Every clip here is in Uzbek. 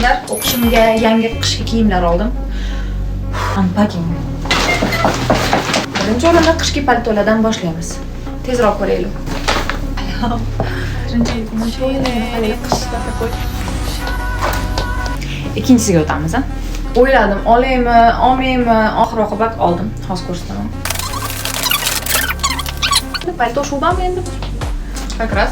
Do'stlar, o'qishimga yangi qishki kiyimlar oldim. Unpacking. Birinchi o'rinda qishki paltolardan boshlaymiz. Tezroq ko'raylik. Ikkinchisiga o'tamiz. O'yladim, olaymi, olmaymi, oxir oqibat oldim. Hozir ko'rsataman. Palto shubam endi. Как раз.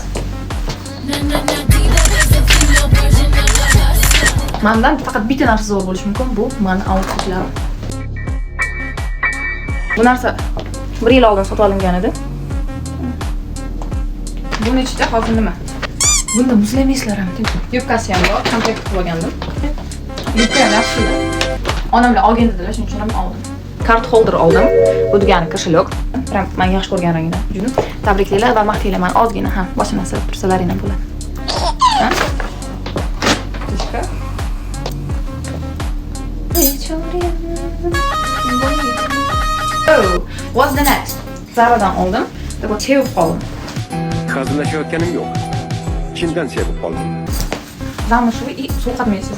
Mendan faqat bitta narsa zo'r bo'lishi mumkin, bu meni outfitlarim. Bu narsa 1 yil oldin sotib olingan edi. Buni ichida hozir nima? Bunda muzlamaslar ham. Yubkasi ham bor, komplekt qilib olgandim. Yubka ham yaxshi. Onamlar olgan dedilar, shuning uchun ham oldim. Kart holder oldim. Bu degani kошелек. Прям men yaxshi ko'rgan rangdan. Juda tabriklaylar va maqtaylar. Men ozgina ham boshini silab tursalaring ham bo'ladi. Oh, what's the next? Zaradan oldim. Bu sevib qoldim. Hazırlaşayotganim yo'q. Chindan sevib qoldim. Zamoshli sovqatmaysiz.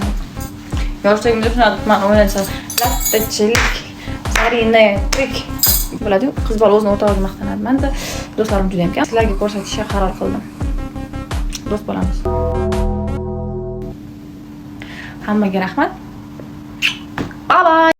Yoshligimda shunday men o'ylasam, lattachilik, sarina, trik bo'ladi. Qiz bola o'zini o'rtog'iga maqtanadi. Men-da do'stlarim juda ham kam. Sizlarga ko'rsatishga qaror qildim. Do'st bo'lamiz. Hammaga rahmat. Bye bye.